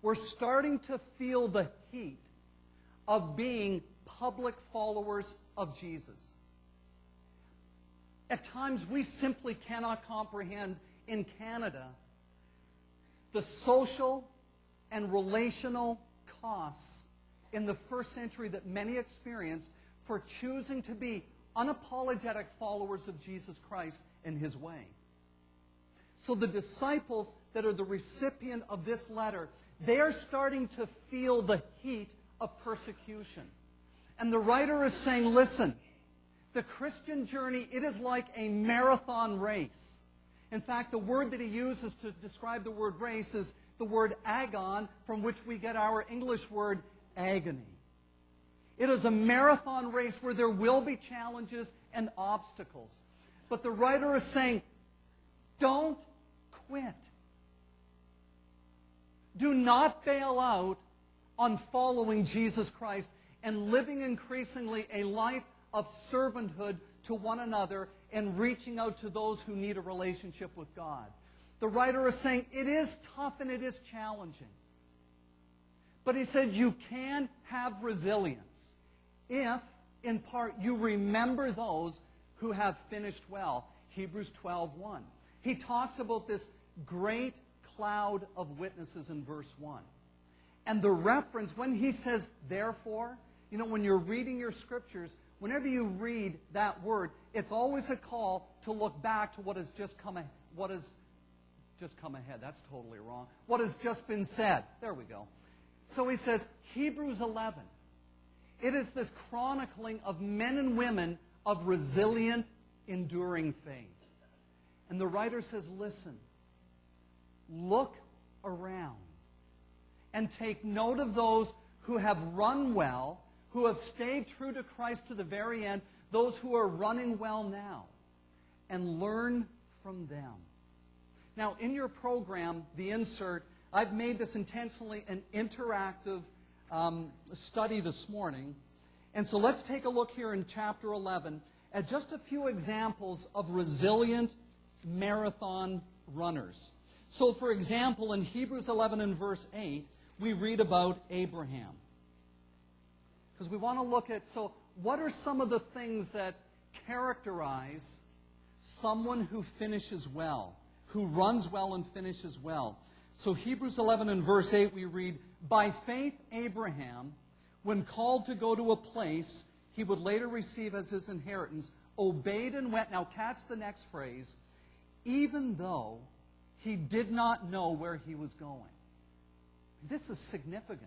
we're starting to feel the heat of being public followers of Jesus. At times, we simply cannot comprehend in Canada the social and relational costs in the first century that many experienced for choosing to be unapologetic followers of Jesus Christ and His way. So the disciples that are the recipient of this letter, they are starting to feel the heat of persecution. And the writer is saying, listen, the Christian journey, it is like a marathon race. In fact, the word that he uses to describe the word race is the word agon, from which we get our English word agony. It is a marathon race where there will be challenges and obstacles. But the writer is saying, don't quit. Do not bail out on following Jesus Christ and living increasingly a life of servanthood to one another and reaching out to those who need a relationship with God. The writer is saying it is tough and it is challenging. But he said you can have resilience if, in part, you remember those who have finished well. Hebrews 12:1. He talks about this great cloud of witnesses in verse 1. And the reference, when he says, therefore, you know, when you're reading your scriptures, whenever you read that word, it's always a call to look back to what has just come ahead. That's totally wrong. What has just been said. There we go. So he says, Hebrews 11. It is this chronicling of men and women of resilient, enduring faith. And the writer says, listen, look around and take note of those who have run well, who have stayed true to Christ to the very end, those who are running well now, and learn from them. Now, in your program, the insert, I've made this intentionally an interactive study this morning. And so let's take a look here in chapter 11 at just a few examples of resilient marathon runners. So, for example, in Hebrews 11 and verse 8, we read about Abraham. Because we want to look at, so what are some of the things that characterize someone who finishes well, who runs well and finishes well? So Hebrews 11 and verse 8 we read, by faith Abraham, when called to go to a place he would later receive as his inheritance, obeyed and went. Now catch the next phrase, even though he did not know where he was going. This is significant.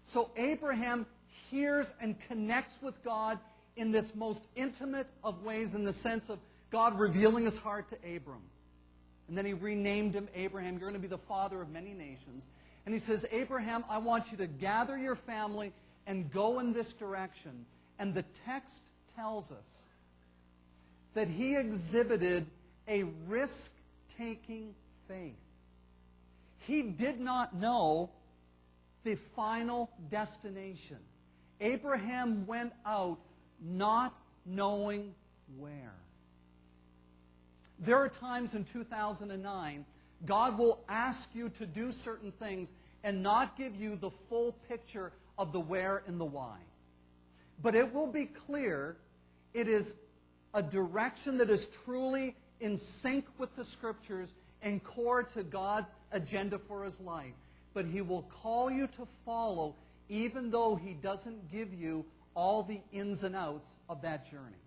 So Abraham hears and connects with God in this most intimate of ways, in the sense of God revealing His heart to Abram. And then He renamed him Abraham. You're going to be the father of many nations. And He says, Abraham, I want you to gather your family and go in this direction. And the text tells us that he exhibited a risk-taking faith. He did not know the final destination. Abraham went out not knowing where. There are times in 2009, God will ask you to do certain things and not give you the full picture of the where and the why. But it will be clear it is a direction that is truly in sync with the Scriptures and core to God's agenda for His life. But He will call you to follow even though He doesn't give you all the ins and outs of that journey.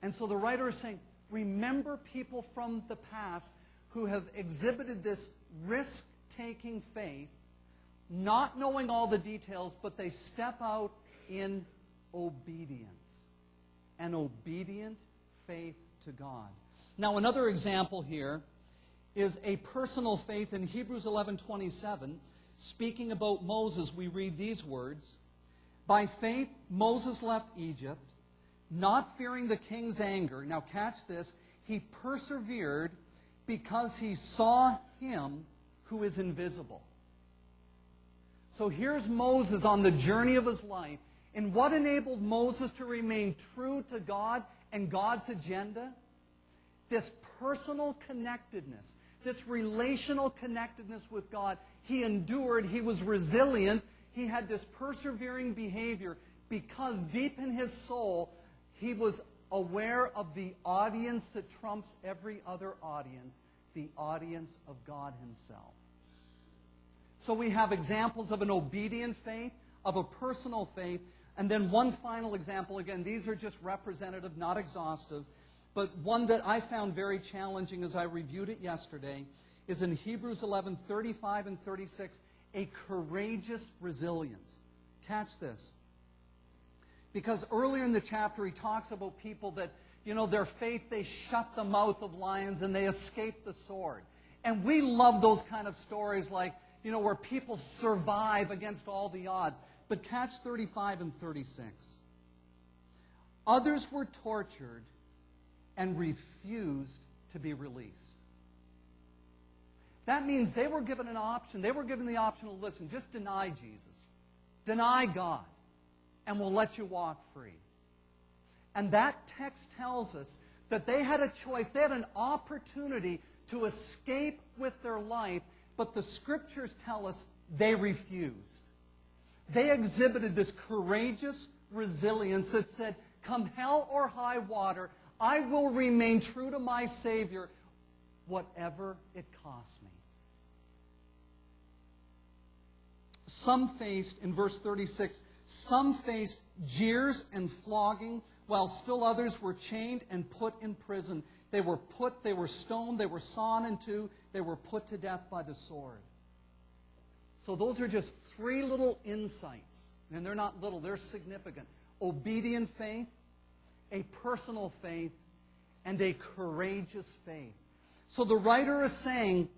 And so the writer is saying, remember people from the past who have exhibited this risk-taking faith, not knowing all the details, but they step out in obedience. An obedient faith to God. Now, another example here is a personal faith in Hebrews 11:27. Speaking about Moses, we read these words, by faith, Moses left Egypt, not fearing the king's anger. Now catch this. He persevered because he saw Him who is invisible. So here's Moses on the journey of his life. And what enabled Moses to remain true to God and God's agenda? This personal connectedness. this relational connectedness with God. He endured. He was resilient. He had this persevering behavior because deep in his soul, he was aware of the audience that trumps every other audience, the audience of God himself. So we have examples of an obedient faith, of a personal faith, and then one final example. Again, these are just representative, not exhaustive, but one that I found very challenging as I reviewed it yesterday is in Hebrews 11:35 and 36, a courageous resilience. Catch this. Because earlier in the chapter, he talks about people that, their faith, they shut the mouth of lions and they escape the sword. And we love those kind of stories like, where people survive against all the odds. But catch 35 and 36. Others were tortured and refused to be released. That means they were given an option. They were given the option to listen, just deny Jesus. Deny God, and we'll let you walk free. And that text tells us that they had a choice. They had an opportunity to escape with their life, but the Scriptures tell us they refused. They exhibited this courageous resilience that said, come hell or high water, I will remain true to my Savior, whatever it costs me. Some faced, in verse 36, some faced jeers and flogging, while still others were chained and put in prison. They were stoned, they were sawn in two, they were put to death by the sword. So those are just three little insights. And they're not little, they're significant. Obedient faith, a personal faith, and a courageous faith. So the writer is saying,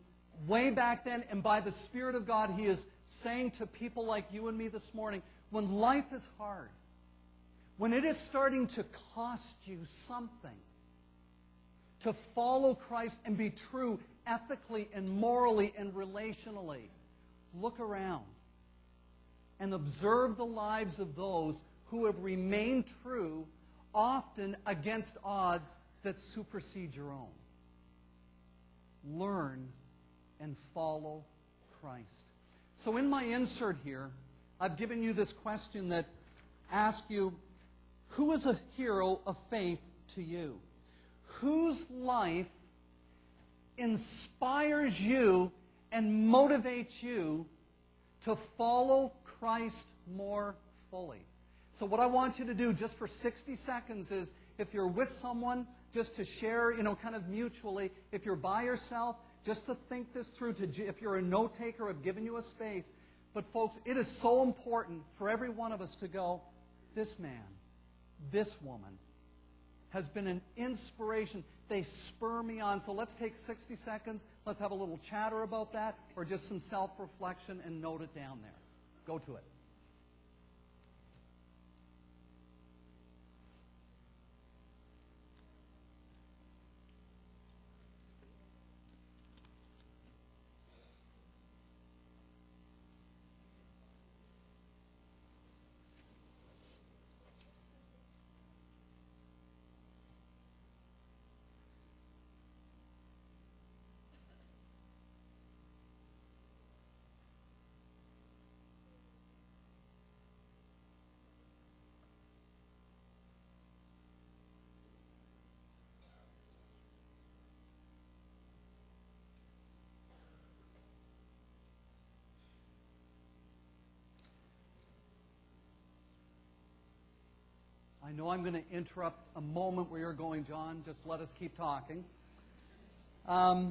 way back then, and by the Spirit of God, he is saying to people like you and me this morning, when life is hard, when it is starting to cost you something to follow Christ and be true ethically and morally and relationally, look around and observe the lives of those who have remained true, often against odds that supersede your own. Learn and follow Christ. So in my insert here, I've given you this question that asks you, who is a hero of faith to you? Whose life inspires you and motivates you to follow Christ more fully? So what I want you to do just for 60 seconds is, if you're with someone, just to share, kind of mutually. If you're by yourself, just to think this through. If you're a note taker, I've given you a space. But folks, it is so important for every one of us to go, this man, this woman has been an inspiration. They spur me on. So let's take 60 seconds. Let's have a little chatter about that, or just some self-reflection, and note it down there. Go to it. I know I'm going to interrupt a moment where you're going, John. Just let us keep talking. I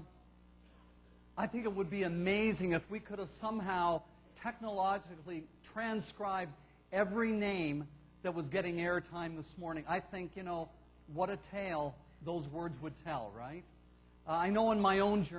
think it would be amazing if we could have somehow technologically transcribed every name that was getting airtime this morning. I think, what a tale those words would tell, right? I know in my own journey,